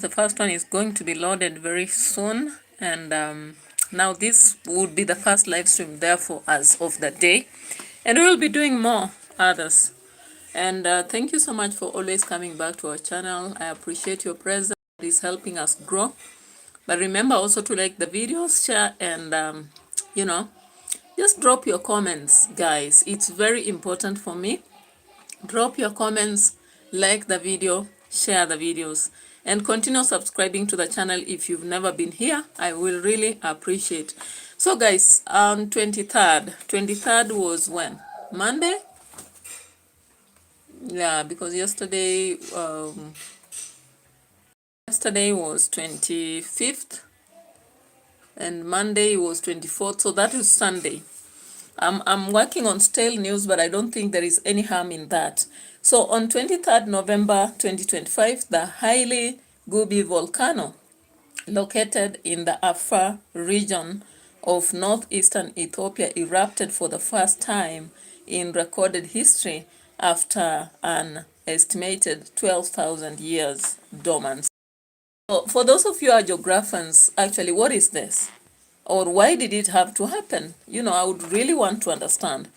The first one is going to be loaded very soon, and now this would be the first live stream therefore as of the day, and we will be doing more others. And thank you so much for always coming back to our channel. I appreciate your presence. It is helping us grow. But remember also to like the videos, share, and you know, just drop your comments, guys. It's very important for me. Drop your comments, like the video, share the videos, and continue subscribing to the channel if you've never been here. I will really appreciate. So guys, on 23rd was when? Monday? Yeah, because yesterday was 25th and Monday was 24th, so that is Sunday. I'm working on stale news, but I don't think there is any harm in that. So on 23rd November 2025, the Haile Gubi volcano, located in the Afar region of northeastern Ethiopia, erupted for the first time in recorded history after an estimated 12,000 years dormant. So for those of you who are geographers, actually, what is this? Or why did it have to happen? You know, I would really want to understand.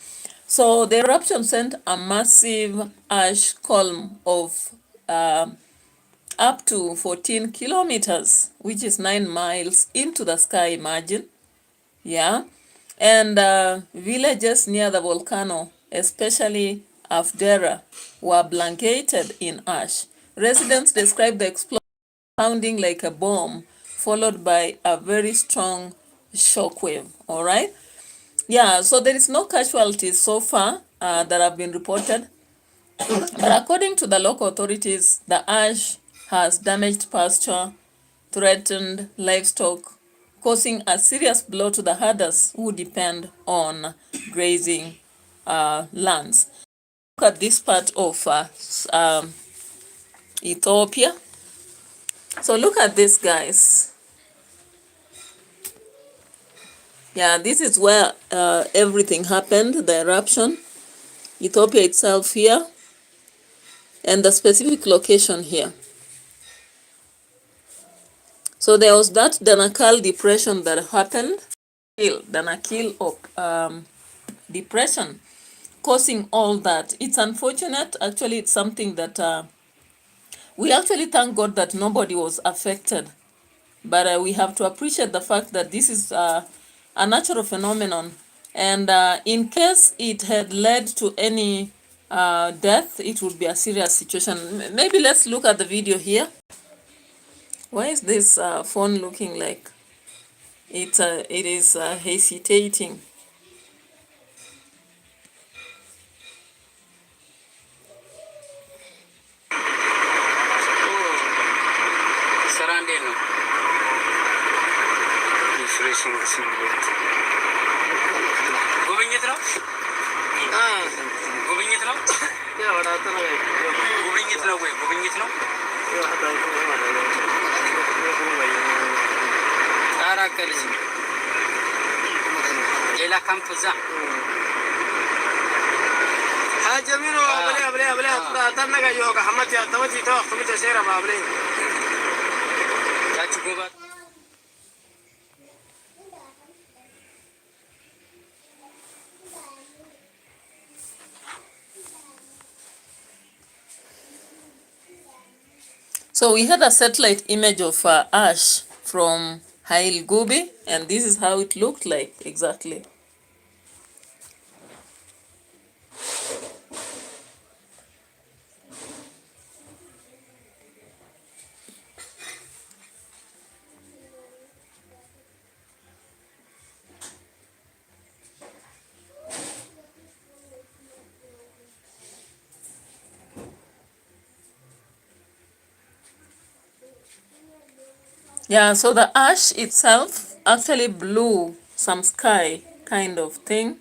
So the eruption sent a massive ash column of up to 14 kilometers, which is 9 miles, into the sky, imagine. Yeah. And villages near the volcano, especially Afdera, were blanketed in ash. Residents described the explosion sounding like a bomb, followed by a very strong shockwave. All right. Yeah, so there is no casualties so far that have been reported. But according to the local authorities, the ash has damaged pasture, threatened livestock, causing a serious blow to the herders who depend on grazing lands. Look at this part of Ethiopia. So look at this, guys. Yeah, this is where everything happened, the eruption. Ethiopia itself here, and the specific location here. So there was that Danakil depression that happened, Danakil depression, causing all that. It's unfortunate. Actually, it's something that we actually thank God that nobody was affected. But we have to appreciate the fact that this is a natural phenomenon. And in case it had led to any death, it would be a serious situation. Maybe let's look at the video here. Why is this phone looking like it is hesitating? So we had a satellite image of ash from Haile Gubi, and this is how it looked like exactly. Yeah, so the ash itself actually blew some sky kind of thing.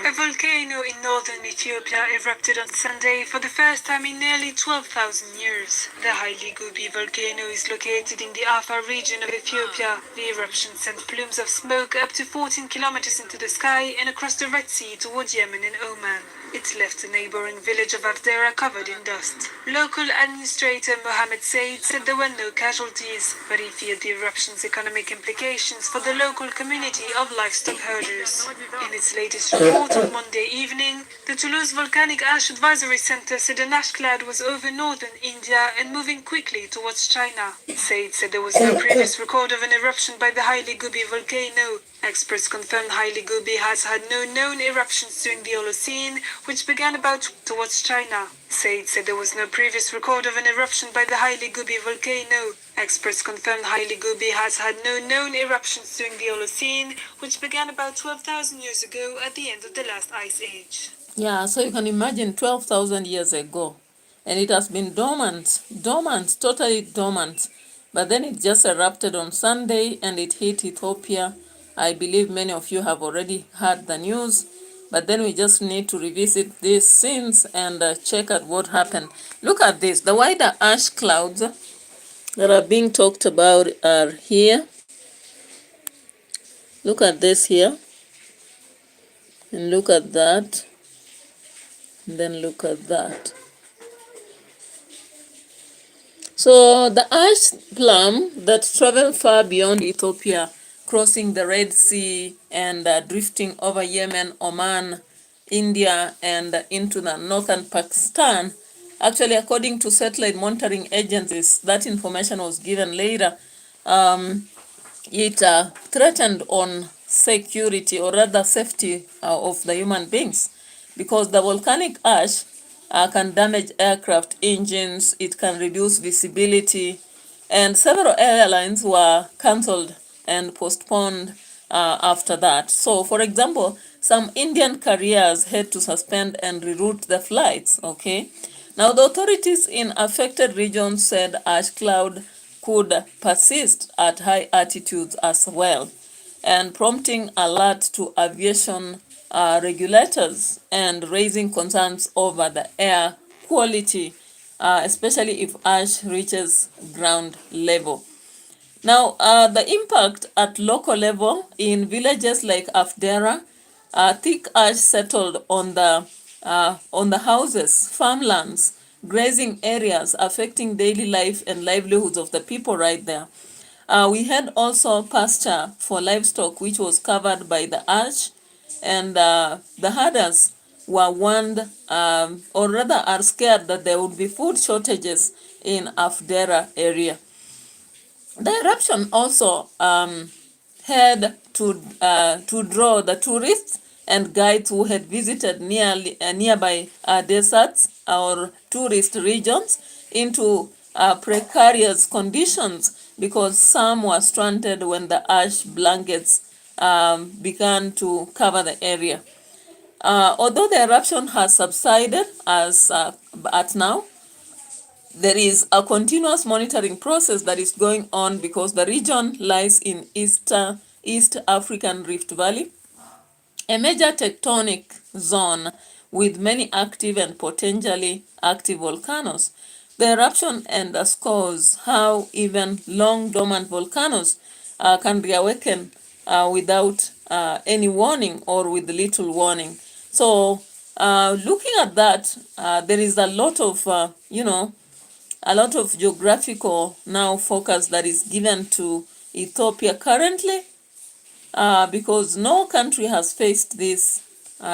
A volcano in northern Ethiopia erupted on Sunday for the first time in nearly 12,000 years. The Haile Gobi volcano is located in the Afar region of Ethiopia. The eruption sent plumes of smoke up to 14 kilometers into the sky and across the Red Sea towards Yemen and Oman. It left the neighboring village of Afdera covered in dust. Local administrator Mohammed Said said there were no casualties, but he feared the eruption's economic implications for the local community of livestock herders. In its latest report on Monday evening, the Toulouse Volcanic Ash Advisory Center said an ash cloud was over northern India and moving quickly towards China. Said there was no previous record of an eruption by the Haile Gobi volcano. Experts confirmed Haile Gobi has had no known eruptions during the Holocene, which began about towards China. Said there was no previous record of an eruption by the Haile Gobi volcano. Experts confirmed Haile Gobi has had no known eruptions during the Holocene, which began about 12,000 years ago at the end of the last ice age. Yeah, so you can imagine 12,000 years ago. And it has been dormant, totally dormant. But then it just erupted on Sunday and it hit Ethiopia. I believe many of you have already heard the news. But then we just need to revisit these scenes and check at what happened. Look at this. The wider ash clouds that are being talked about are here. Look at this here. And look at that. And then look at that. So the ash plume that travel far beyond Ethiopia, crossing the Red Sea and drifting over Yemen, Oman, India, and into the northern Pakistan. Actually, according to satellite monitoring agencies, that information was given later. It threatened on security, or rather safety of the human beings, because the volcanic ash can damage aircraft engines, it can reduce visibility, and several airlines were cancelled and postponed after that. So, for example, some Indian carriers had to suspend and reroute the flights, okay? Now, the authorities in affected regions said ash cloud could persist at high altitudes as well, and prompting alert to aviation regulators and raising concerns over the air quality, especially if ash reaches ground level. Now, the impact at local level in villages like Afdera, thick ash settled on the houses, farmlands, grazing areas, affecting daily life and livelihoods of the people right there. We had also pasture for livestock, which was covered by the ash, and the herders were warned, or rather are scared, that there would be food shortages in Afdera area. The eruption also had to draw the tourists and guides who had visited nearby deserts or tourist regions into precarious conditions, because some were stranded when the ash blankets began to cover the area. Although the eruption has subsided as at now, there is a continuous monitoring process that is going on, because the region lies in East African Rift Valley, a major tectonic zone with many active and potentially active volcanoes. The eruption underscores how even long dormant volcanoes can reawaken without any warning or with little warning. So looking at that, there is a lot of, a lot of geographical now focus that is given to Ethiopia currently, because no country has faced this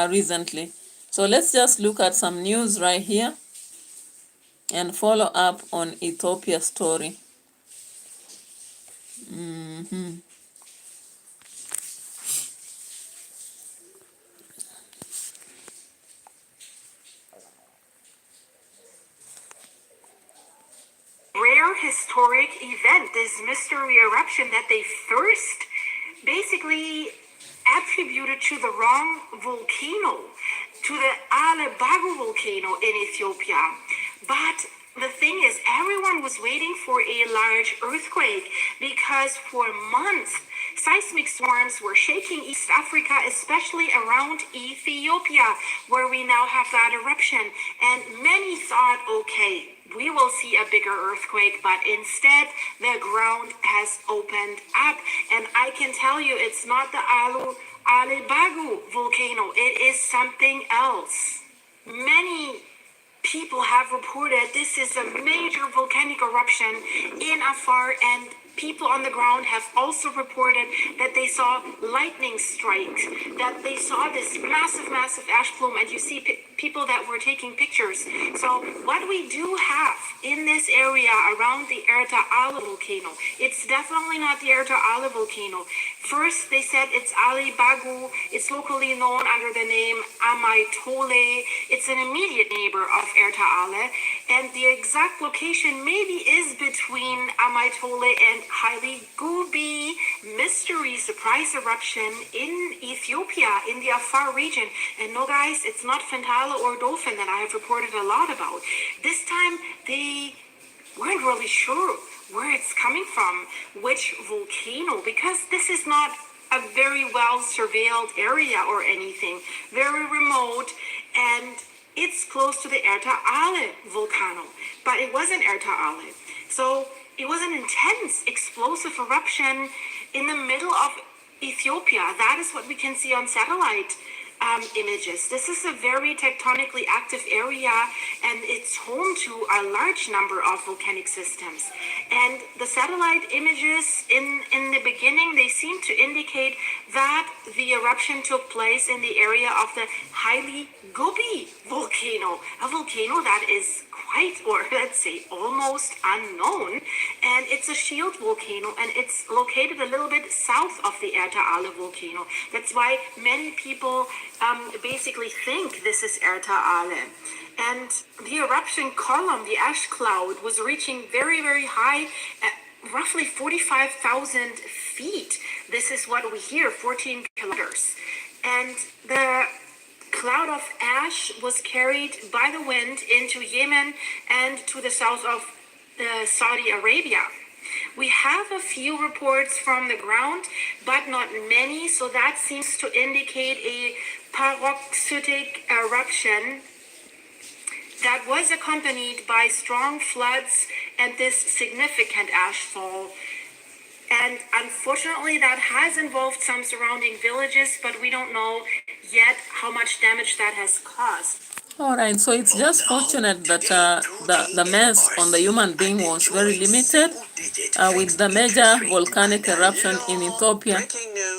recently. So let's just look at some news right here and follow up on Ethiopia's story. Rare historic event, this mystery eruption that they first basically attributed to the wrong volcano, to the Alabago volcano in Ethiopia. But the thing is, everyone was waiting for a large earthquake, because for months Seismic storms were shaking East Africa, especially around Ethiopia, where we now have that eruption. And many thought, okay, we will see a bigger earthquake, but instead the ground has opened up. And I can tell you, it's not the Alibagu volcano, it is something else. Many people have reported this is a major volcanic eruption in Afar, and people on the ground have also reported that they saw lightning strikes, that they saw this massive ash plume, and you see people that were taking pictures. So what we do have in this area around the Erta Ala volcano, it's definitely not the Erta Ala volcano. First, they said it's Ali Bagu. It's locally known under the name Amaitole. It's an immediate neighbor of Erta Ala, and the exact location maybe is between Amaitole and Haile Gubi. Mystery surprise eruption in Ethiopia, in the Afar region. And no, guys, it's not Fentala or Dolphin that I have reported a lot about. This time, they weren't really sure where it's coming from, which volcano, because this is not a very well surveilled area or anything, very remote, and it's close to the Erta Ale volcano, but it wasn't Erta Ale. So it was an intense explosive eruption in the middle of Ethiopia. That is what we can see on satellite images. This is a very tectonically active area, and it's home to a large number of volcanic systems. And the satellite images in the beginning, they seem to indicate that the eruption took place in the area of the Haile Gubi volcano, a volcano that is quite, or let's say almost unknown, and it's a shield volcano, and it's located a little bit south of the Erta Ale volcano. That's why many people basically think this is Erta Ale. And the eruption column, the ash cloud, was reaching very high, at roughly 45,000 feet. This is what we hear, 14 kilometers. And the cloud of ash was carried by the wind into Yemen and to the south of Saudi Arabia. We have a few reports from the ground, but not many, so that seems to indicate a paroxystic eruption that was accompanied by strong floods and this significant ashfall. And unfortunately, that has involved some surrounding villages, but we don't know yet how much damage that has caused. All right, so it's just fortunate that the mess on the human being was very limited with the major volcanic eruption in Ethiopia,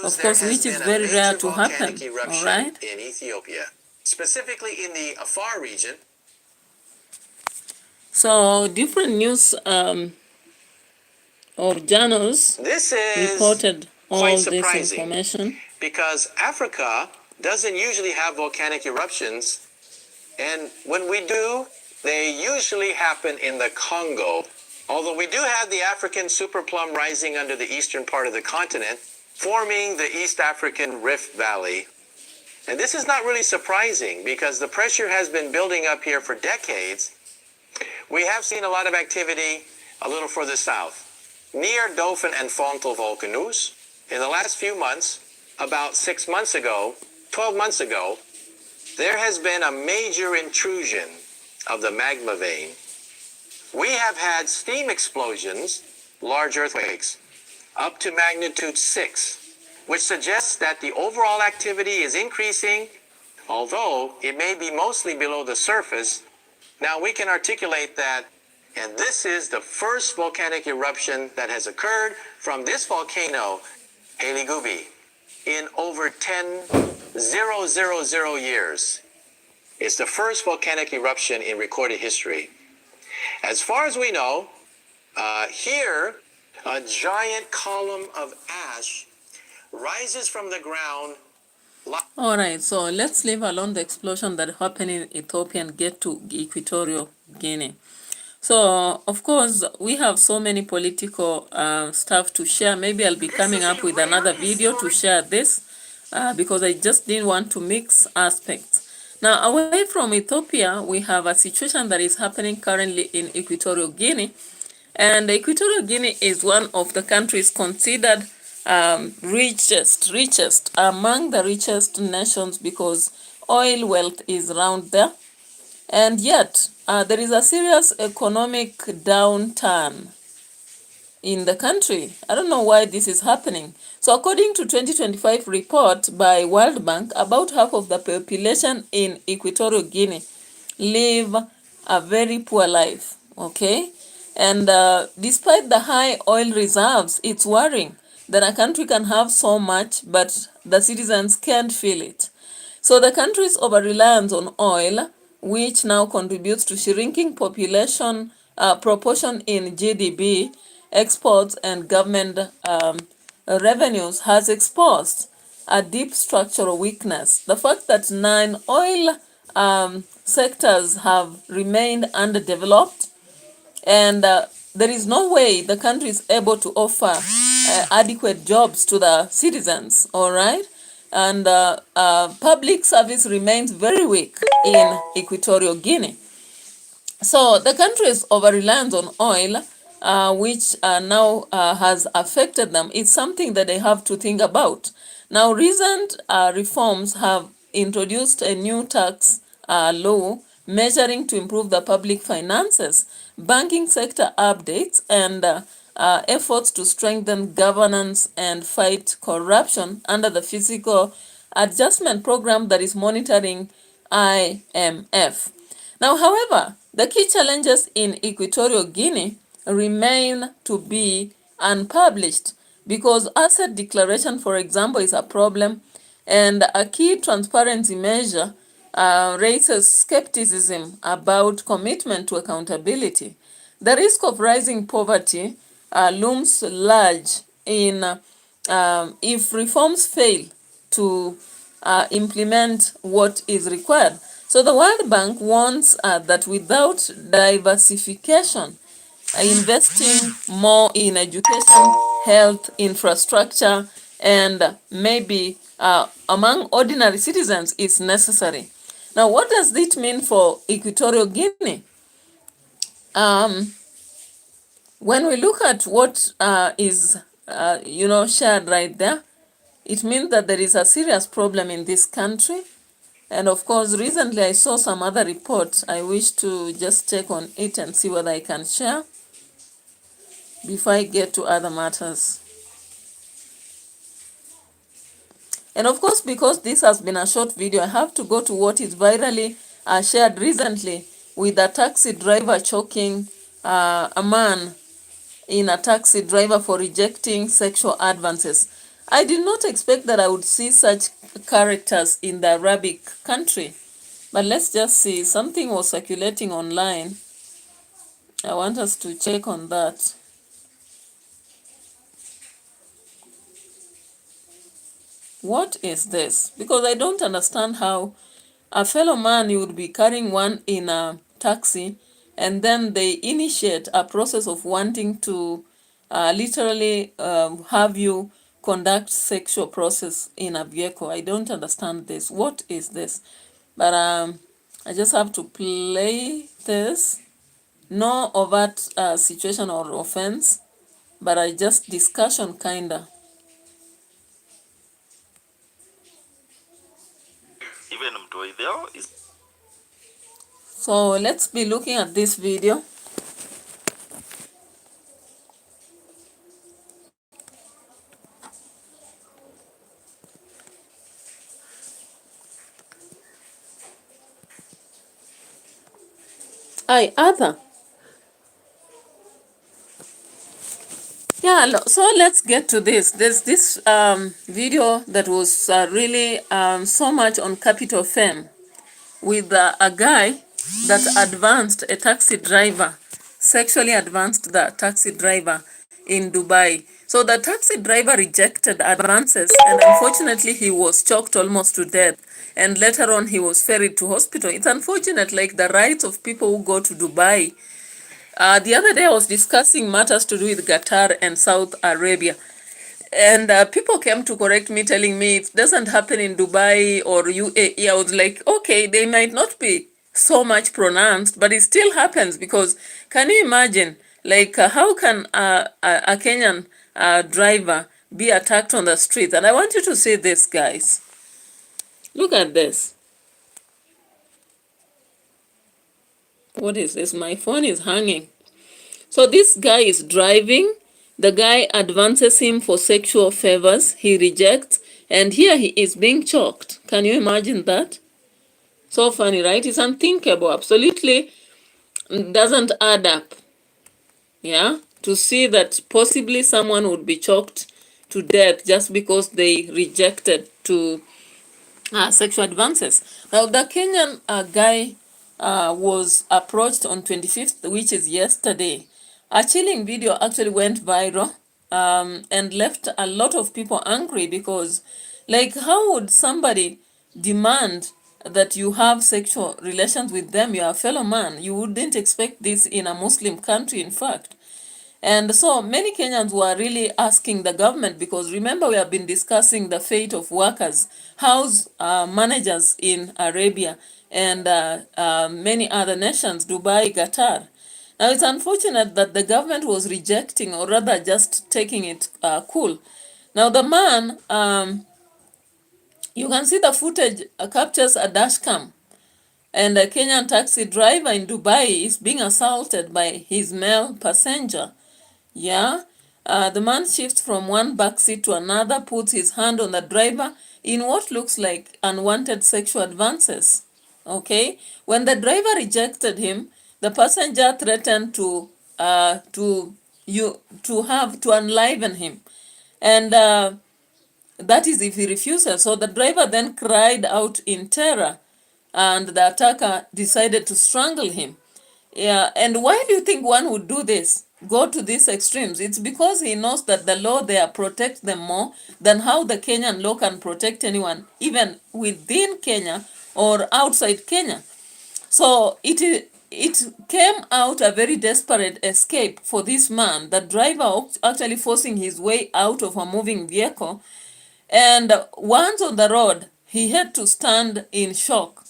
of course, which is very rare to happen, all right? In Ethiopia, specifically in the Afar region. So different news or journals reported all this information. Because Africa doesn't usually have volcanic eruptions, and when we do, they usually happen in the Congo. Although we do have the African superplum rising under the eastern part of the continent, forming the East African Rift Valley. And this is not really surprising because the pressure has been building up here for decades. We have seen a lot of activity a little further south, near Dolphin and Fontal volcanoes. In the last few months, about 6 months ago, 12 months ago, there has been a major intrusion of the magma vein. We have had steam explosions, large earthquakes, up to magnitude 6, which suggests that the overall activity is increasing, although it may be mostly below the surface. Now we can articulate that, and this is the first volcanic eruption that has occurred from this volcano, Haile Gubi, in over 10,000 years. It's the first volcanic eruption in recorded history. As far as we know, here, a giant column of ash rises from the ground. All right, so let's leave alone the explosion that happened in Ethiopia and get to Equatorial Guinea. So, of course, we have so many political stuff to share. Maybe I'll be coming up with another video to share this because I just didn't want to mix aspects. Now, away from Ethiopia, we have a situation that is happening currently in Equatorial Guinea. And Equatorial Guinea is one of the countries considered richest among the richest nations because oil wealth is around there. And yet, there is a serious economic downturn in the country. I don't know why this is happening. So according to 2025 report by World Bank, about half of the population in Equatorial Guinea live a very poor life, okay? And despite the high oil reserves, it's worrying that a country can have so much, but the citizens can't feel it. So the country's over-reliance on oil, which now contributes to shrinking population proportion in GDP, exports, and government revenues, has exposed a deep structural weakness. The fact that 9 oil sectors have remained underdeveloped, and there is no way the country is able to offer adequate jobs to the citizens, all right? And public service remains very weak in Equatorial Guinea. So the country's over-reliance on oil, which now has affected them, is something that they have to think about. Now, recent reforms have introduced a new tax law measuring to improve the public finances, banking sector updates, and efforts to strengthen governance and fight corruption under the Fiscal Adjustment Program that is monitoring IMF. Now, however, the key challenges in Equatorial Guinea remain to be unpublished because asset declaration, for example, is a problem, and a key transparency measure raises skepticism about commitment to accountability. The risk of rising poverty looms large in if reforms fail to implement what is required. So the World Bank warns that without diversification, investing more in education, health, infrastructure, and maybe among ordinary citizens is necessary. Now, what does this mean for Equatorial Guinea? When we look at what is shared right there, it means that there is a serious problem in this country. And of course, recently I saw some other reports. I wish to just check on it and see what I can share before I get to other matters. And of course, because this has been a short video, I have to go to what is virally shared recently with a taxi driver choking a man in a taxi driver for rejecting sexual advances. I did not expect that I would see such characters in the Arabic country. But let's just see. Something was circulating online. I want us to check on that. What is this? Because I don't understand how a fellow man would be carrying one in a taxi, and then they initiate a process of wanting to literally have you conduct sexual process in a vehicle. I don't understand this. What is this? But I just have to play this. No overt situation or offense, but I just discussion kinda. Even mtu there is. So let's be looking at this video. Hi, Arthur. Yeah, so let's get to this. There's this video that was really so much on Capital Fame with a guy that advanced a taxi driver, sexually advanced the taxi driver in Dubai. So the taxi driver rejected advances, and unfortunately he was choked almost to death. And later on he was ferried to hospital. It's unfortunate, like the rights of people who go to Dubai. The other day I was discussing matters to do with Qatar and Saudi Arabia. And people came to correct me, telling me it doesn't happen in Dubai or UAE. I was like, okay, they might not be so much pronounced, but it still happens because can you imagine, like, how can a Kenyan driver be attacked on the street. And I want you to see this, guys. Look at this. What is this? My phone is hanging. So this guy is driving. The guy advances him for sexual favors. He rejects. And here he is being choked. Can you imagine that? So funny, right? It's unthinkable. Absolutely doesn't add up. Yeah? To see that possibly someone would be choked to death just because they rejected to sexual advances. Now, the Kenyan guy was approached on 25th, which is yesterday. A chilling video actually went viral and left a lot of people angry because, like, how would somebody demand that you have sexual relations with them, your fellow man? You wouldn't expect this in a Muslim country, in fact. And so many Kenyans were really asking the government, because remember we have been discussing the fate of workers, house managers in Arabia and many other nations, Dubai, Qatar. Now it's unfortunate that the government was rejecting, or rather just taking it cool. Now the man, you can see the footage captures a dash cam, and a Kenyan taxi driver in Dubai is being assaulted by his male passenger. Yeah, the man shifts from one backseat to another, puts his hand on the driver in what looks like unwanted sexual advances. Okay, when the driver rejected him, the passenger threatened to enliven him, and that is if he refuses. So the driver then cried out in terror, and the attacker decided to strangle him. Yeah, and why do you think one would do this? Go to these extremes? It's because he knows that the law there protects them more than how the Kenyan law can protect anyone, even within Kenya or outside Kenya. So it came out a very desperate escape for this man, the driver actually forcing his way out of a moving vehicle. And once on the road, he had to stand in shock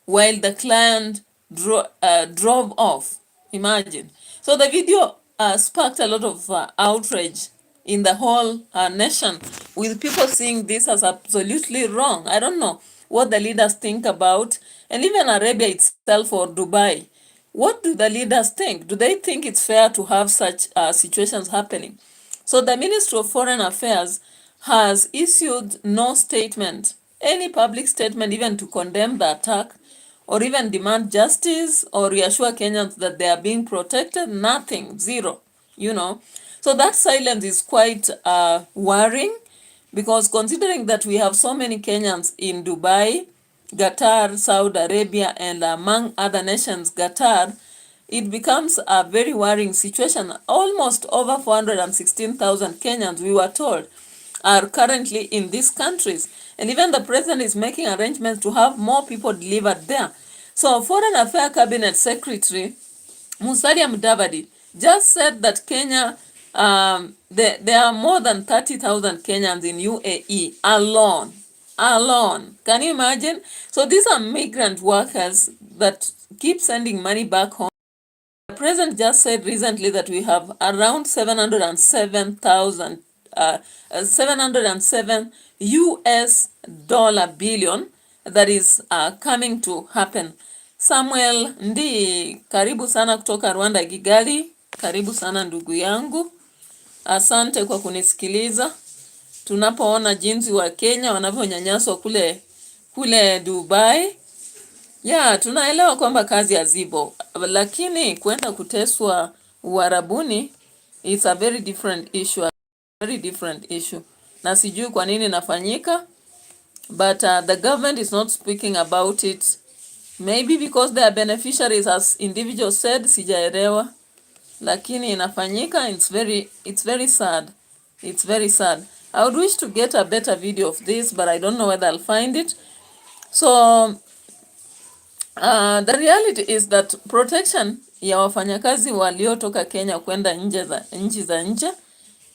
while the client drove off. Imagine. So the video sparked a lot of outrage in the whole nation, with people seeing this as absolutely wrong. I don't know what the leaders think about, and even Arabia itself or Dubai. What do the leaders think? Do they think it's fair to have such situations happening? So the Ministry of Foreign Affairs has issued no statement, any public statement, even to condemn the attack or even demand justice or reassure Kenyans that they are being protected. Nothing, zero, you know. So that silence is quite worrying, because considering that we have so many Kenyans in Dubai, Qatar, Saudi Arabia, and among other nations, Qatar, it becomes a very worrying situation. Almost over 416,000 Kenyans, we were told, are currently in these countries. And even the president is making arrangements to have more people delivered there. So Foreign Affairs Cabinet Secretary Musalia Mudavadi just said that Kenya, there are more than 30,000 Kenyans in UAE alone. Alone. Can you imagine? So these are migrant workers that keep sending money back home. The president just said recently that we have around 707 US dollar billion that is coming to happen. Samuel Ndi, karibu sana kutoka Rwanda, Kigali. Karibu sana ndugu yangu. Asante kwa kunisikiliza. Tunapoona jinsi wa Kenya wanavyonyanyaswa kule Dubai. Ya, tunaelewa kwamba kazi hazipo, lakini kwenda kuteswa Uarabuni, it's a very different issue. Na sijui kwa nini inafanyika, but the government is not speaking about it. Maybe because they are beneficiaries, as individuals said, sijaelewa. Lakini inafanyika, it's very sad. It's very sad. I would wish to get a better video of this, but I don't know whether I'll find it. So the reality is that protection ya wafanyakazi waliotoka Kenya kwenda nchi za nje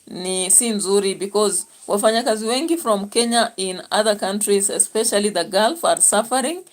ni si nzuri, because wafanyakazi wengi from Kenya in other countries, especially the Gulf, are suffering.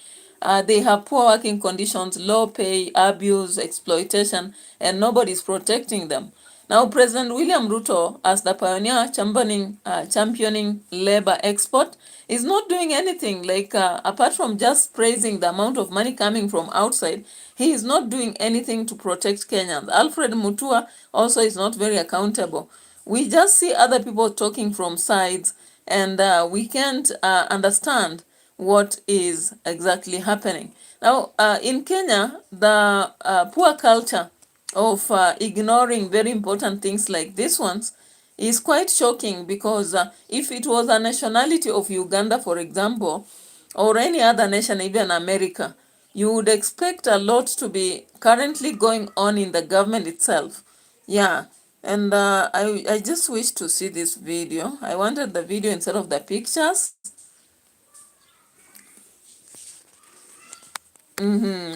They have poor working conditions, low pay, abuse, exploitation, and nobody is protecting them. Now, President William Ruto, as the pioneer championing labor export, is not doing anything. Like, apart from just praising the amount of money coming from outside, he is not doing anything to protect Kenyans. Alfred Mutua also is not very accountable. We just see other people talking from sides, and we can't understand what is exactly happening. Now, in Kenya, the poor culture of ignoring very important things like these ones is quite shocking, because if it was a nationality of Uganda, for example, or any other nation, even America, you would expect a lot to be currently going on in the government itself. Yeah, and I just wish to see this video. I wanted the video instead of the pictures.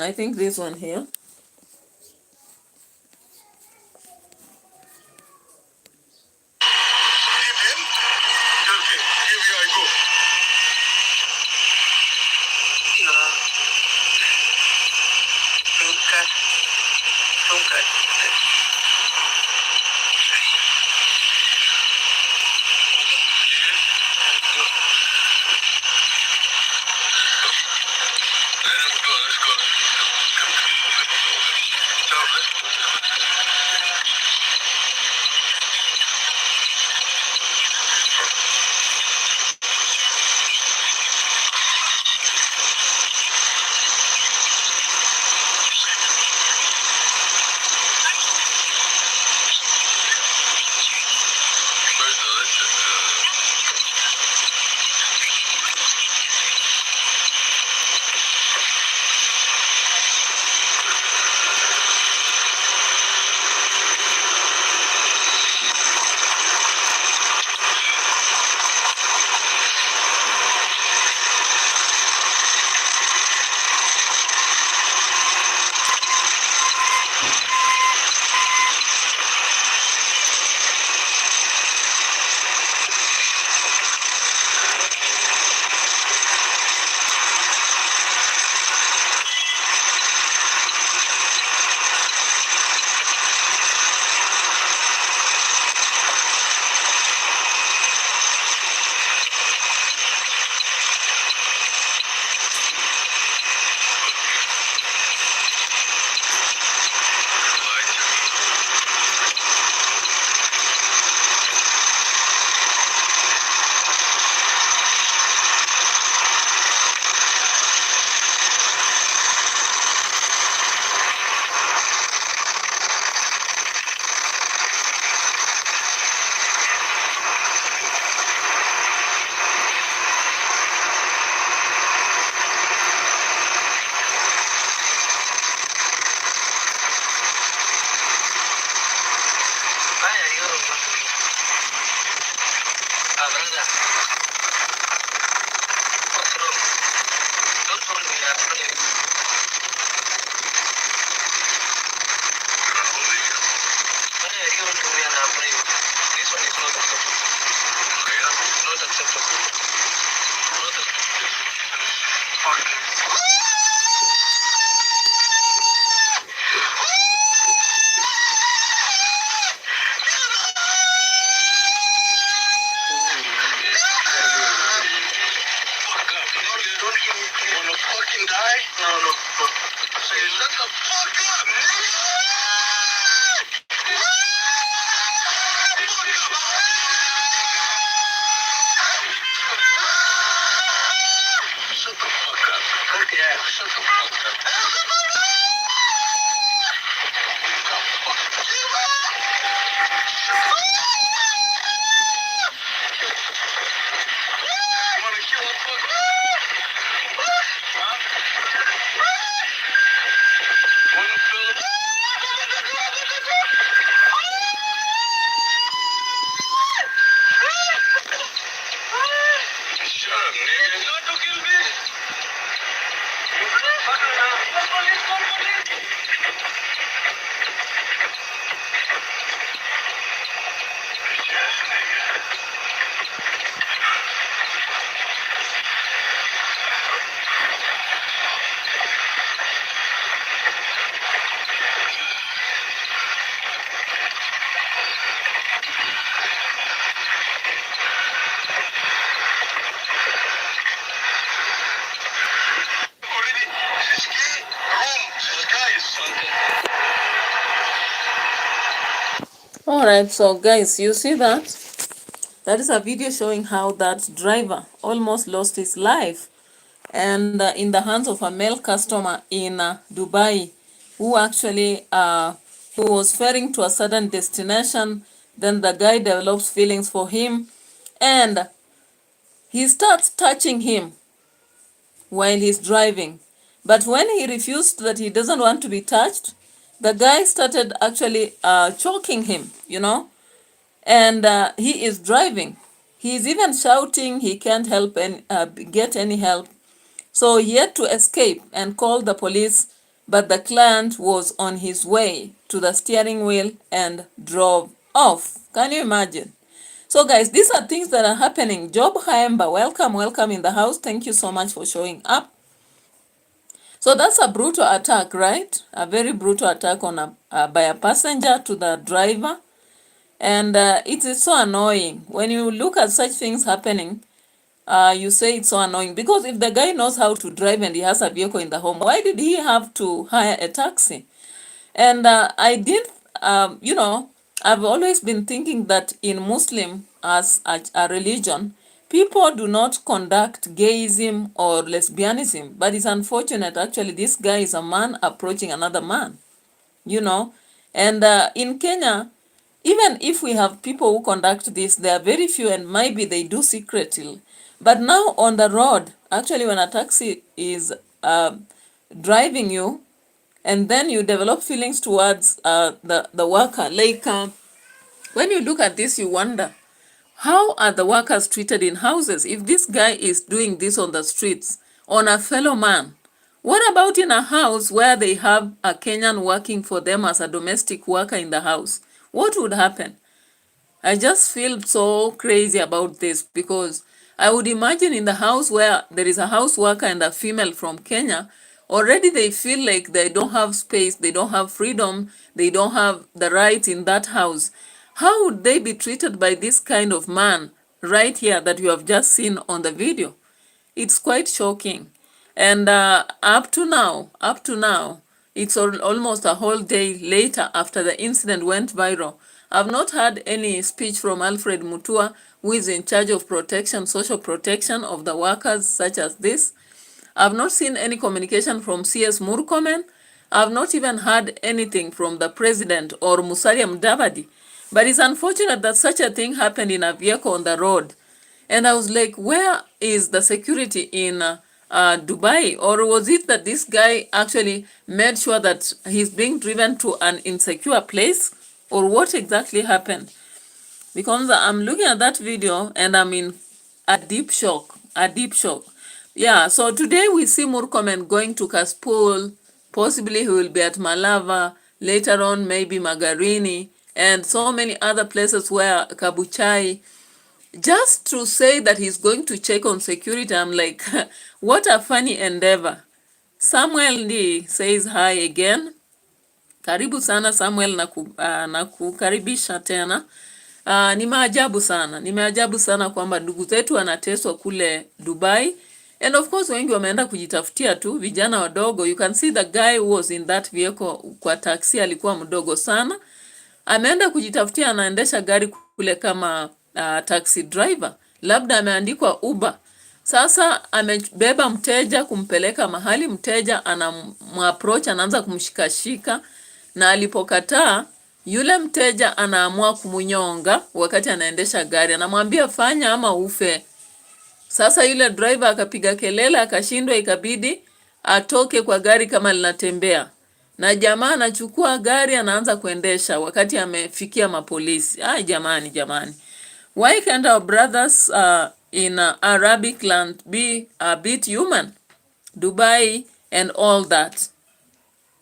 I think this one here. All right, so guys, you see that? That is a video showing how that driver almost lost his life, and in the hands of a male customer in Dubai, who actually who was ferrying to a certain destination. Then the guy develops feelings for him, and he starts touching him while he's driving. But when he refused that he doesn't want to be touched, the guy started actually choking him, and he is driving. He's even shouting he can't help and get any help. So he had to escape and call the police, but the client was on his way to the steering wheel and drove off. Can you imagine? So guys, these are things that are happening. Job Haemba, welcome in the house. Thank you so much for showing up. So that's a brutal attack, right? A very brutal attack on by a passenger to the driver. And it is so annoying. When you look at such things happening, you say it's so annoying. Because if the guy knows how to drive and he has a vehicle in the home, why did he have to hire a taxi? And I've always been thinking that in Muslim, as a religion, people do not conduct gayism or lesbianism. But it's unfortunate, actually, this guy is a man approaching another man, And in Kenya, even if we have people who conduct this, they are very few and maybe they do secretly. But now on the road, actually when a taxi is driving you, and then you develop feelings towards the worker. Like when you look at this, you wonder, how are the workers treated in houses? If this guy is doing this on the streets, on a fellow man, what about in a house where they have a Kenyan working for them as a domestic worker in the house? What would happen? I just feel so crazy about this, because I would imagine in the house where there is a house worker and a female from Kenya, already they feel like they don't have space, they don't have freedom, they don't have the rights in that house. How would they be treated by this kind of man right here that you have just seen on the video? It's quite shocking. And up to now, it's almost a whole day later after the incident went viral. I've not heard any speech from Alfred Mutua, who is in charge of protection, social protection of the workers such as this. I've not seen any communication from CS Murkomen. I've not even heard anything from the president or Musalia Mudavadi. But it's unfortunate that such a thing happened in a vehicle on the road. And I was like, where is the security in Dubai? Or was it that this guy actually made sure that he's being driven to an insecure place? Or what exactly happened? Because I'm looking at that video and I'm in a deep shock. Yeah, so today we see Murkomen going to Kaspul. Possibly he will be at Malava. Later on, maybe Magarini. And so many other places where Kabuchai. Just to say that he's going to check on security, I'm like, what a funny endeavor. Samuel Lee says hi again. Karibu sana Samuel, na kukaribisha tena. Ni maajabu sana kwamba ndugu zetu wanateswa kule Dubai. And of course wengi wameenda kujitafutia tu, vijana wadogo. You can see the guy who was in that vehicle kwa taxi alikuwa mdogo sana. Ameenda kujitafutia, anaendesha gari kule kama taxi driver. Labda ameandikwa Uber. Sasa amebeba mteja kumpeleka mahali, mteja anamapproach, anaanza kumshikashika, na alipokataa yule mteja anaamua kumunyonga wakati anaendesha gari. Anamwambia fanya ama ufe. Sasa yule driver akapiga kelele, akashindwa, ikabidi atoke kwa gari kama linatembea. Na jamaa anachukua gari anaanza kuendesha wakati amefikia mapolisi. Jamani. Why can't our brothers in Arabic land be a bit human? Dubai and all that.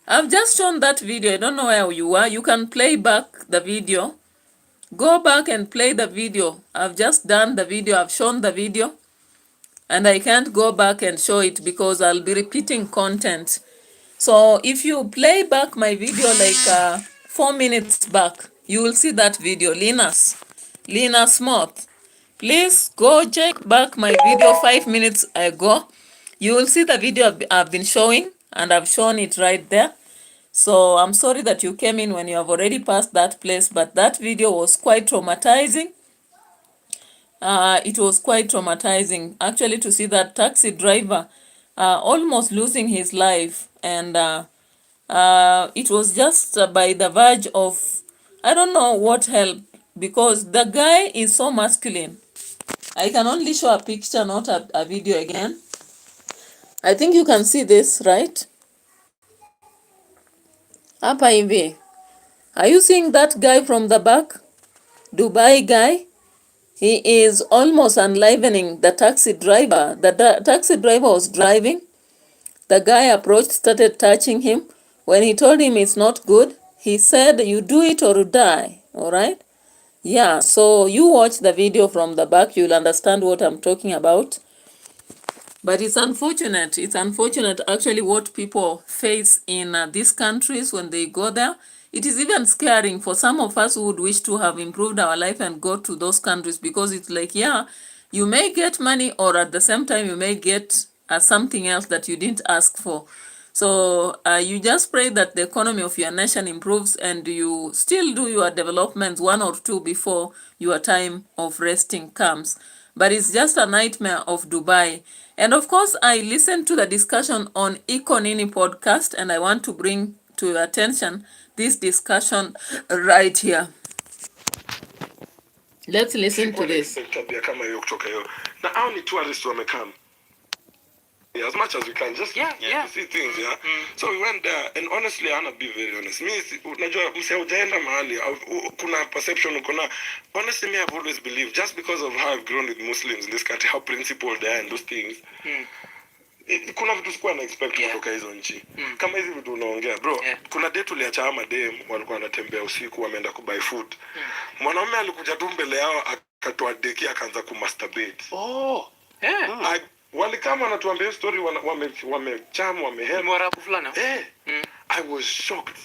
I've just shown that video. I don't know where you are. You can play back the video. Go back and play the video. I've just done the video. I've shown the video. And I can't go back and show it because I'll be repeating content. So if you play back my video like 4 minutes back, you will see that video. Lina Smith. Please go check back my video 5 minutes ago. You will see the video I've been showing, and I've shown it right there. So I'm sorry that you came in when you have already passed that place, but that video was quite traumatizing. It was quite traumatizing actually to see that taxi driver almost losing his life, and it was just by the verge of, I don't know what helped, because the guy is so masculine. I can only show a picture, not a video again. I think you can see this, right? Hapa hivi. Are you seeing that guy from the back? Dubai guy? He is almost enlivening the taxi driver. The taxi driver was driving. The guy approached, started touching him. When he told him it's not good, he said, you do it or you die. All right? Yeah, so you watch the video from the back, you'll understand what I'm talking about. But it's unfortunate. It's unfortunate actually what people face in these countries when they go there. It is even scaring for some of us who would wish to have improved our life and go to those countries, because it's like, yeah, you may get money, or at the same time you may get something else that you didn't ask for. So you just pray that the economy of your nation improves and you still do your developments one or two before your time of resting comes. But it's just a nightmare of Dubai. And of course, I listened to the discussion on Econini podcast, and I want to bring to your attention this discussion right here. Let's listen to this. Tabia kama hiyo kutoka hiyo. Na hao ni tourists wamekam. As much as we can, just to see things, yeah. So we went there, and honestly, I'm gonna be very honest. Me, unajua mseujaenda mahali, kuna perception, kuna. Honestly, me, I've always believed, just because of how I've grown with Muslims in this country, how principled they are and those things. Kuna vitu sikuwa na expect kutoka hizo nchi. Kama hizi vitu unaongea, bro. Kuna day tuliacha ama dem walikuwa wanatembea usiku, wameenda kubuy food. Mwanaume alikuja tu mbele yao akatoa deki akaanza kumasturbate. Oh, yeah. Wale kama wanatuambia story wamecham wamehelp Mwarabu fulani. I was shocked,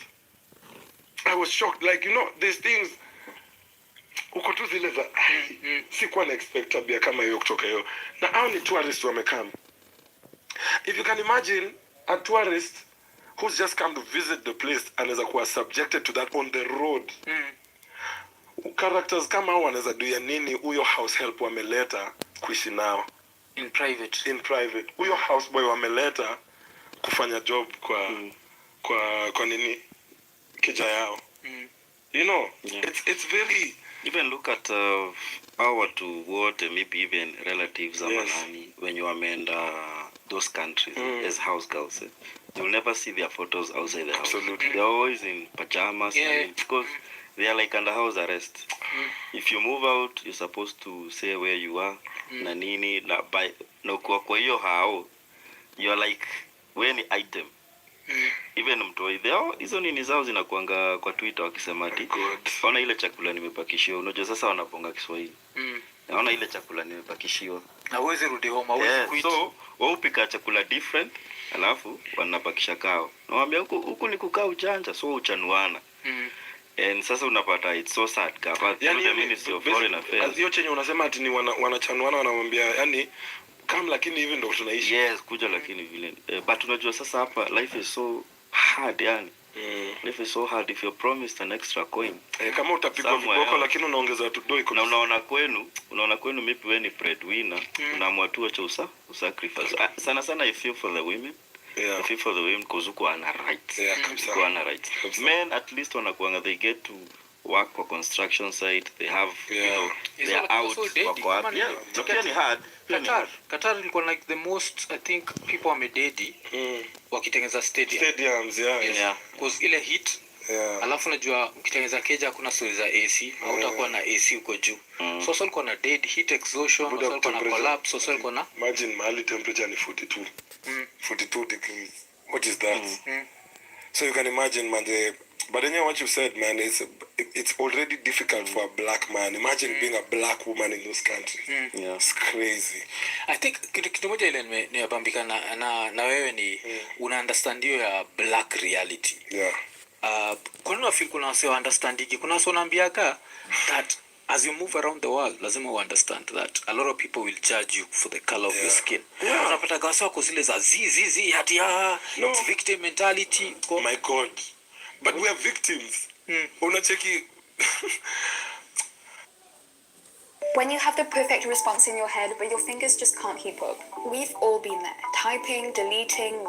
like, you know, these things uko tu zile za sikuwa na expect tabia kama hiyo kutoka hiyo. Na hao ni tourists wamekam. If you can imagine a tourist who's just come to visit the place and is subjected to that on the road. Characters kama hao wanaweza do ya nini huyo house help wameleta kuishi nao In private. Huyo houseboy wameleta kufanya job kwa nini kija yao. You know, it's very, even look at our to what maybe even relatives when you are those countries as house girls. You'll never see their photos outside the house. Absolutely. They're always in pajamas because they are like under house arrest. If you move out, you're supposed to say where you are. Na nini na by na kwa hiyo hao you're like when item. Even mtoi thao hizo nini zao zinakuanga kwa Twitter wakisema ati ona ile chakula nimepakishiwa. Unajua sasa wanaponga Kiswahili. Naona ile chakula nimepakishiwa. Na uweze rudi home, uweze kuita. So wao upika chakula different alafu wanapakisha kao. Nawaambia huku ni kukaa ujanja, so uchanuana. And sasa unapata it's so sad kama the Ministry of Foreign Affairs. Hiyo chenye unasema ati ni wanachanuana wanamwambia yani kama lakini hivi ndio tunaishi. Yes, kuja lakini vile. But unajua sasa hapa life is so hard yani. Life is so hard if you're promised an extra coin. Kama utapigwa viboko lakini unaongeza tu doi na unaona kwenu maybe when breadwinner unaamua tu acha usacrifice. Sana I feel for the women. I feel for the women because uko ana rights. Uko ana rights. Men at least wanakuanga they get to work for construction site, they have you know they are out wako happy. Look at it hard. Qatar ilikuwa like the most I think people wamededi wakitengeneza stadiums because ile heat alafu najua ukitengeneza keja kuna stories za AC hautakuwa na AC uko juu so walikuwa na dead heat exhaustion so walikuwa na collapse so walikuwa na imagine mahali temperature ni 42 degrees. What is that? So you can imagine, man, but then what you said, man, it's already difficult for a black man. Imagine being a black woman in those countries. It's crazy. I think kitu moja ile nimebambika na wewe ni una understand ya black reality. Kwa nini feel kuna wase understanding kuna wase wanaambiaga that as you move around the world lazima you understand that a lot of people will judge you for the color of your skin. Unapata gasa wako zile za zi hati it's victim mentality. My God. but we are victims. Unacheki. When you have the perfect response in your head, but your fingers just can't keep up. We've all been there. Typing, deleting.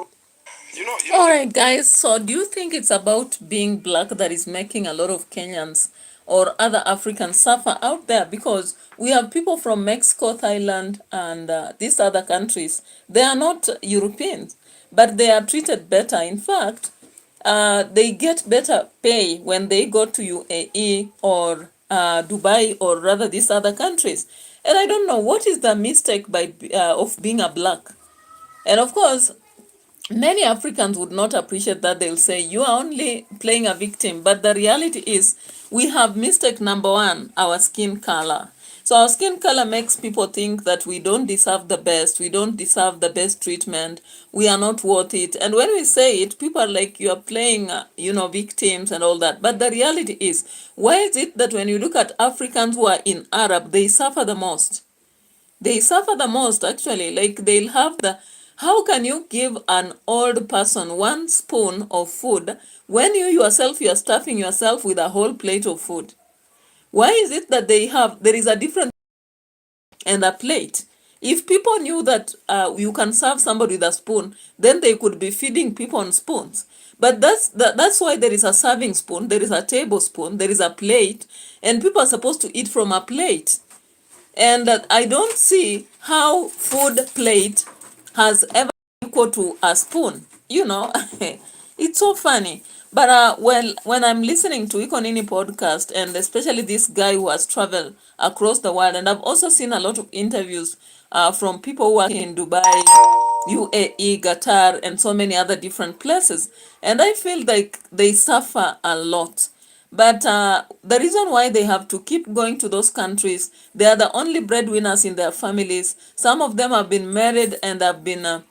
All right, guys. So do you think it's about being black that is making a lot of Kenyans or other Africans suffer out there? Because we have people from Mexico, Thailand, and these other countries. They are not Europeans, but they are treated better. In fact, they get better pay when they go to UAE or Dubai, or rather these other countries. And I don't know what is the mistake of being a black. And of course, many Africans would not appreciate that. They'll say, you are only playing a victim. But the reality is, we have mistake number one, our skin color. So our skin color makes people think that we don't deserve the best. We don't deserve the best treatment. We are not worth it. And when we say it, people are like, you are playing, victims and all that. But the reality is, why is it that when you look at Africans who are in Arab, they suffer the most? They suffer the most, actually. Like, they'll have how can you give an old person one spoon of food when you yourself, you are stuffing yourself with a whole plate of food? Why is it that there is a difference and a plate? If people knew that you can serve somebody with a spoon, then they could be feeding people on spoons. But that's why there is a serving spoon, there is a tablespoon, there is a plate, and people are supposed to eat from a plate. And I don't see how food plate has ever been equal to a spoon. It's so funny. But when I'm listening to Ikonini podcast, and especially this guy who has traveled across the world, and I've also seen a lot of interviews from people who work in Dubai, UAE, Qatar, and so many other different places, and I feel like they suffer a lot. But the reason why they have to keep going to those countries, they are the only breadwinners in their families. Some of them have been married and have been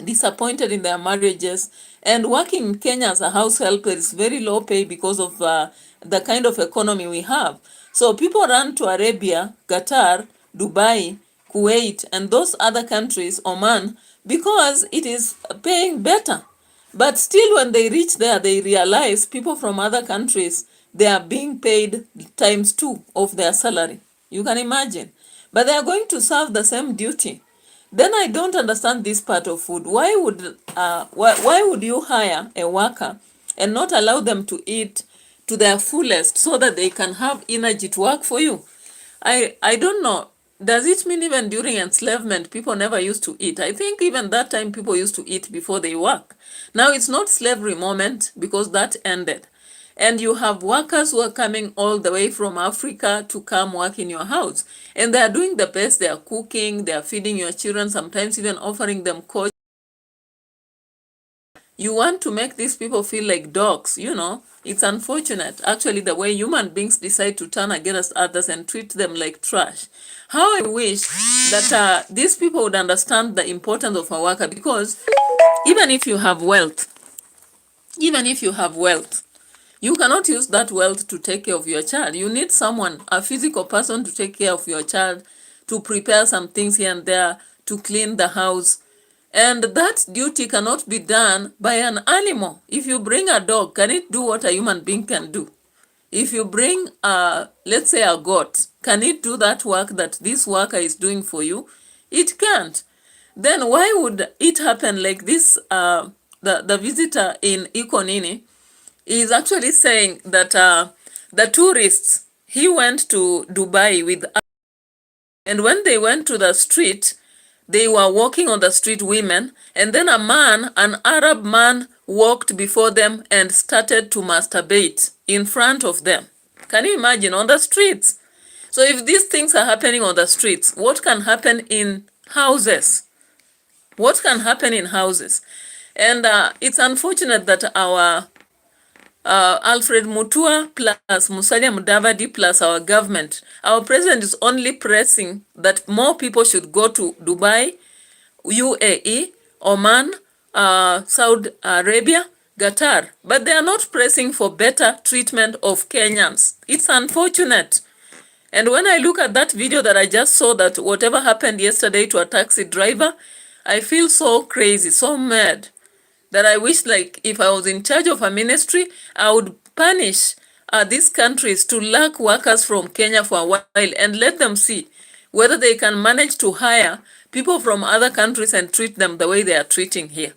disappointed in their marriages. And working in Kenya as a house helper is very low pay because of the kind of economy we have. So people run to Arabia, Qatar, Dubai, Kuwait, and those other countries, Oman, because it is paying better. But still, when they reach there, they realize people from other countries, they are being paid ×2 of their salary. You can imagine. But they are going to serve the same duty. Then I don't understand this part of food. Why would you hire a worker and not allow them to eat to their fullest so that they can have energy to work for you? I don't know. Does it mean even during enslavement, people never used to eat? I think even that time people used to eat before they work. Now it's not slavery moment because that ended. And you have workers who are coming all the way from Africa to come work in your house. And they are doing the best. They are cooking, they are feeding your children, sometimes even offering them coach. You want to make these people feel like dogs, It's unfortunate, actually, the way human beings decide to turn against others and treat them like trash. How I wish that these people would understand the importance of a worker, because even if you have wealth, you cannot use that wealth to take care of your child. You need someone, a physical person, to take care of your child, to prepare some things here and there, to clean the house. And that duty cannot be done by an animal. If you bring a dog, can it do what a human being can do? If you bring, let's say, a goat, can it do that work that this worker is doing for you? It can't. Then why would it happen like this? The visitor in Ikonini is actually saying that the tourists, he went to Dubai with, and when they went to the street, they were walking on the street, women, and then an Arab man walked before them and started to masturbate in front of them. Can you imagine? On the streets. So if these things are happening on the streets, what can happen in houses? What can happen in houses? And it's unfortunate that our Alfred Mutua plus Musalia Mudavadi plus our government, our president is only pressing that more people should go to Dubai, UAE, Oman, Saudi Arabia, Qatar. But they are not pressing for better treatment of Kenyans. It's unfortunate. And when I look at that video that I just saw, that whatever happened yesterday to a taxi driver, I feel so crazy, so mad. that I wish, like, if I was in charge of a ministry, I would punish these countries to lack workers from Kenya for a while and let them see whether they can manage to hire people from other countries and treat them the way they are treating here.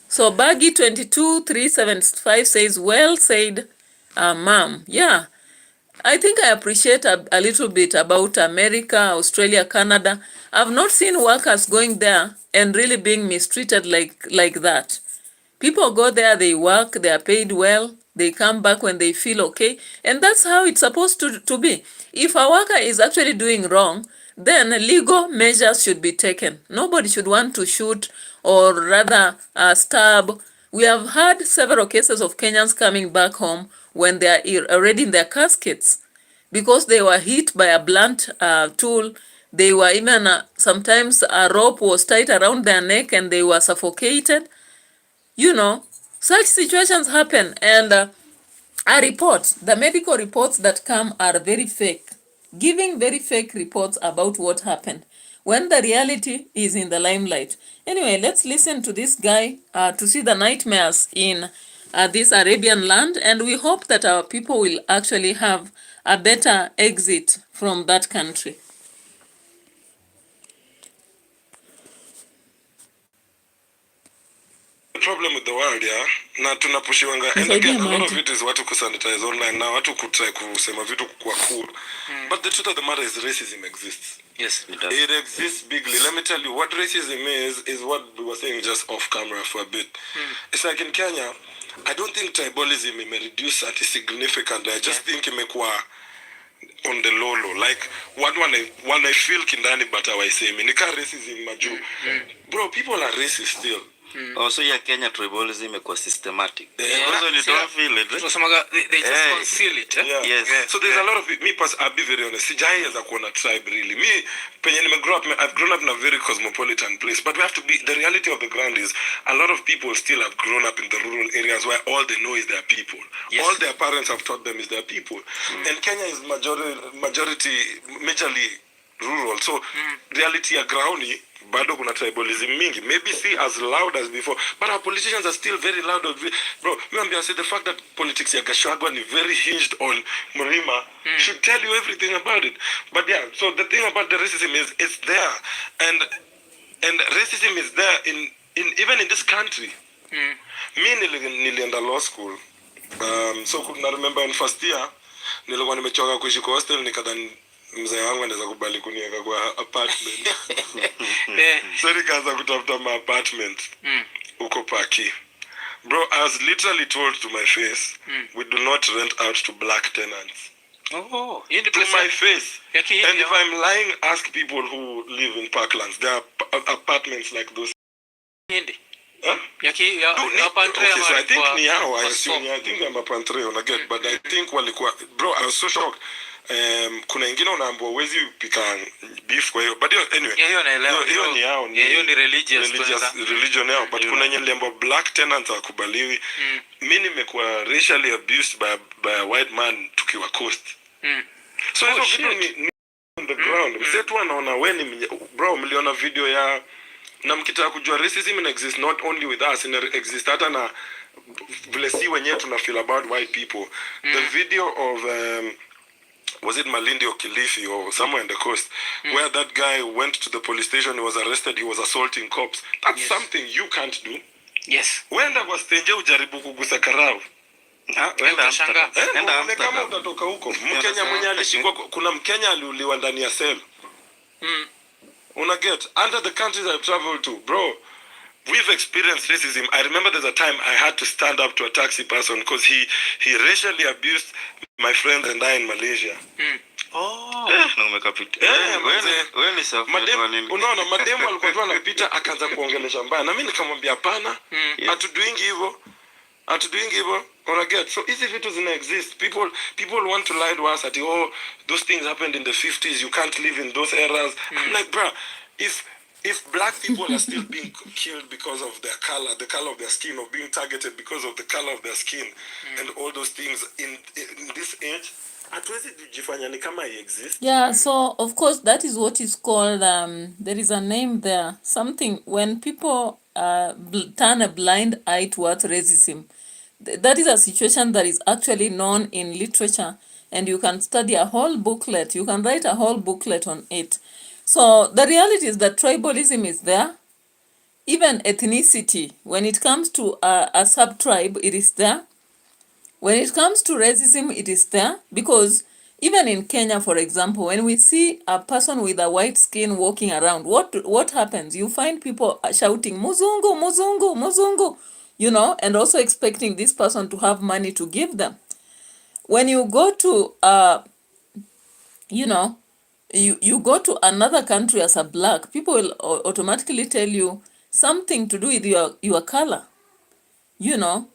So Baggy 22375 says, well said, ma'am. Yeah, I think I appreciate a little bit about America, Australia, Canada. I've not seen workers going there and really being mistreated like that. People go there, they work, they are paid well, they come back when they feel okay, and that's how it's supposed to be. If a worker is actually doing wrong, then legal measures should be taken. Nobody should want to shoot or rather stab. We have had several cases of Kenyans coming back home when they are already in their caskets because they were hit by a blunt tool. They were even, sometimes a rope was tied around their neck and they were suffocated. You know, such situations happen, and the medical reports that come are very fake, giving very fake reports about what happened, when the reality is in the limelight. Anyway, let's listen to this guy to see the nightmares in this Arabian land, and we hope that our people will actually have a better exit from that country. Problem with the world, yeah, na tunapushiwanga, and again, a lot of it is watu kusanitize online na watu kutry kusema vitu kwa cool. But the truth of the matter is racism exists. Yes, it does. It exists bigly. Let me tell you what racism is what we were saying just off camera for a bit. It's like in Kenya, I don't think tribalism may reduce at significantly. I just think imekuwa on the low, like one I feel kindani but I say nika racism maju. Bro, people are racist still. Also, yeah, Kenya tribalism imekuwa systematic. Also, you don't feel it. They just conceal it. Yes. So there's a lot of me. I'll be very honest. Sijai as a kuona tribe really. Me, I've grown up in a very cosmopolitan place. But we have to be. The reality of the ground is a lot of people still have grown up in the rural areas where all they know is their people. Yes. All their parents have taught them is their people. And Kenya is majorly rural. So reality ya groundy. Bado kuna tribalism mingi, maybe see as loud as before, but our politicians are still very loud. Bro, I say the fact that politics ya Gachagua is very hinged on Mrima should tell you everything about it. But yeah, so the thing about the racism is it's there, and racism is there in even in this country. Me nilienda law school, so I remember in first year nilikuwa nimechoka kuishi kwa hostel nikadhani mzee wangu anaweza kubali kuniweka kwa apartment. So nikaanza kutafuta ma apartment uko Paki. Bro, I was literally told to my face, we do not rent out to black tenants. Oh, to my face. And if I'm lying, ask people who live in Parklands. There are apartments like those. Huh? Okay, so I think ni hao, I think I'm a pantre on again, but I think walikuwa, bro, I was so shocked. Kuna ingine unaambiwa uwezi pika beef kwa hiyo, but anyway, hiyo ni hao, hiyo ni religion yao, but kuna yenye niliambiwa black tenants wakubaliwi. Mimi nimekuwa racially abused by a white man tukiwa coast. So hizo vitu ni on the ground. Msetu anaona wewe bro, mliona video ya na mkitaka kujua racism exists not only with us, it exists hata na vile si wenyewe tuna feel about white people. The video of was it Malindi or Kilifi or somewhere in the coast where that guy went to the police station, he was arrested, he was assaulting cops. That's something you can't do. Yes. Wenda kwa stage ujaribu kugusa karau. Wenda kama utatoka huko. Mkenya mwenye alishikwa, kuna Mkenya aliuliwa ndani ya cell. Una get under the countries I've traveled to, bro. We've experienced racism. I remember there's a time I had to stand up to a taxi person because he racially abused my friend and I in Malaysia. Unaona mademu walikuwa wanapita akaanza kuongelesha mbaya na mimi nikamwambia hapana, hatudoing hivyo. Una get? So easy vitu zina exist. People want to lie to us that those things happened in the 50s, you can't live in those eras. I'm like, bro, if If black people are still being killed because of their color, the color of their skin, or being targeted because of the color of their skin, and all those things in this age, hatuwezi kujifanya ni kama exist. Yeah, so of course that is what is called, there is a name there, something when people turn a blind eye towards racism. That is a situation that is actually known in literature, and you can study a whole booklet, you can write a whole booklet on it. So the reality is that tribalism is there. Even ethnicity, when it comes to a sub-tribe, it is there. When it comes to racism, it is there, because even in Kenya, for example, when we see a person with a white skin walking around, what happens? You find people shouting, Muzungu, Muzungu, Muzungu, you know, and also expecting this person to have money to give them. When you go to, you know, you go to another country as a black, people will automatically tell you something to do with your color, you know.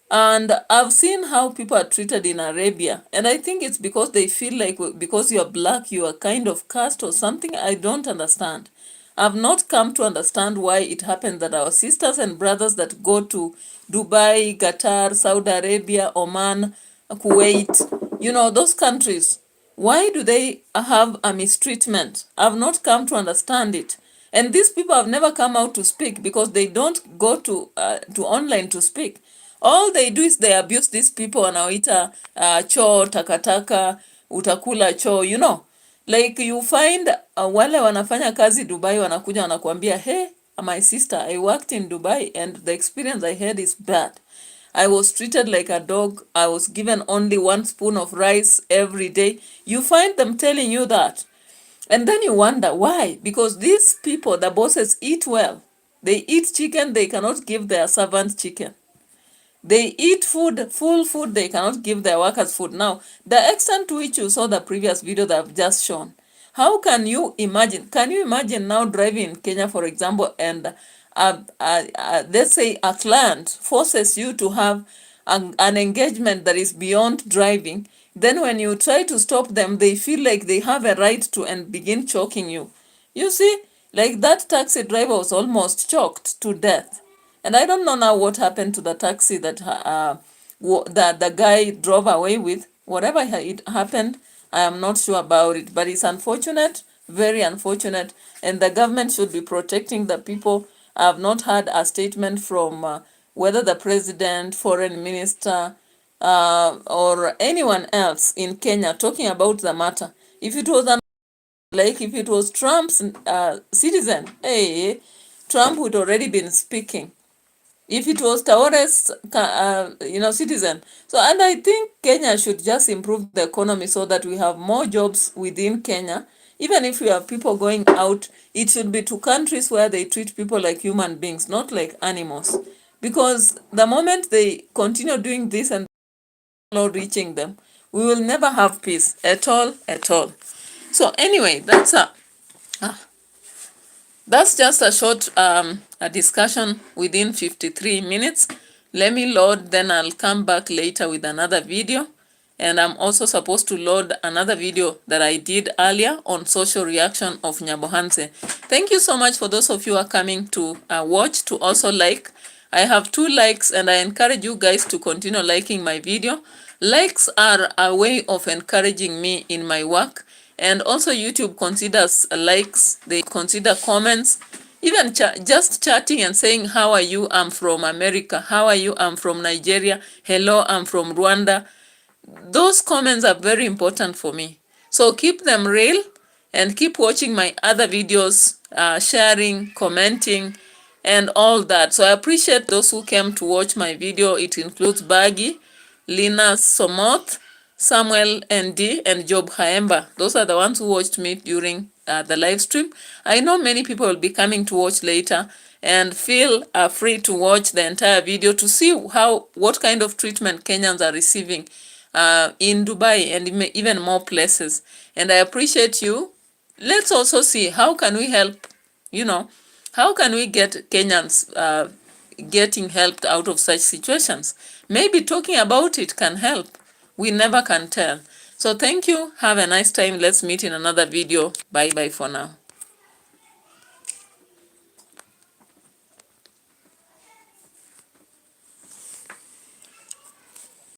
And I've seen how people are treated in Arabia, and I think it's because they feel like because you're black, you are kind of cursed or something. I don't understand. I've not come to understand why it happens that our sisters and brothers that go to Dubai, Qatar, Saudi Arabia, Oman, Kuwait, you know, those countries, why do they have a mistreatment? I've not come to understand it. And these people have never come out to speak because they don't go to online to speak. All they do is they abuse these people wanaoita choo, takataka, utakula choo, you know. Like you find wale wanafanya kazi Dubai wanakuja wanakuambia, hey, my sister, I worked in Dubai and the experience I had is bad. I was treated like a dog. I was given only 1 spoon of rice every day. You find them telling you that. And then you wonder why? Because these people, the bosses, eat well. They eat chicken, they cannot give their servants chicken. They eat food, full food, they cannot give their workers food. Now, the extent to which you saw the previous video that I've just shown, how can you imagine? Can you imagine now driving in Kenya, for example, and let's say a client forces you to have an engagement that is beyond driving. Then when you try to stop them, they feel like they have a right to and begin choking you. You see, like that taxi driver was almost choked to death. And I don't know now what happened to the taxi that the guy drove away with. Whatever it happened, I am not sure about it. But it's unfortunate, very unfortunate. And the government should be protecting the people. I have not had a statement from whether the president, foreign minister, or anyone else in Kenya talking about the matter. If it was if it was Trump's citizen, hey, Trump would already been speaking. If it was Traore's, citizen. So, and I think Kenya should just improve the economy so that we have more jobs within Kenya. Even if we have people going out, it should be to countries where they treat people like human beings, not like animals. Because the moment they continue doing this and not reaching them, we will never have peace at all, at all. So anyway, that's just a short a discussion within 53 minutes. Let me load, then I'll come back later with another video. And I'm also supposed to load another video that I did earlier on social reaction of Nyabohanse. Thank you so much for those of you who are coming to watch, to also like. I have 2 likes and I encourage you guys to continue liking my video. Likes are a way of encouraging me in my work. And also YouTube considers likes, they consider comments, even just chatting and saying, how are you? I'm from America. How are you? I'm from Nigeria. Hello, I'm from Rwanda. Those comments are very important for me. So keep them real and keep watching my other videos, sharing, commenting, and all that. So I appreciate those who came to watch my video. It includes Baggy, Lina Somoth, Samuel ND, and Job Haemba. Those are the ones who watched me during the live stream. I know many people will be coming to watch later, and feel free to watch the entire video to see what kind of treatment Kenyans are receiving in Dubai and even more places. And I appreciate you. Let's also see how can we help, how can we get Kenyans getting helped out of such situations. Maybe talking about it can help. We never can tell. So thank you. Have a nice time. Let's meet in another video. Bye bye for now.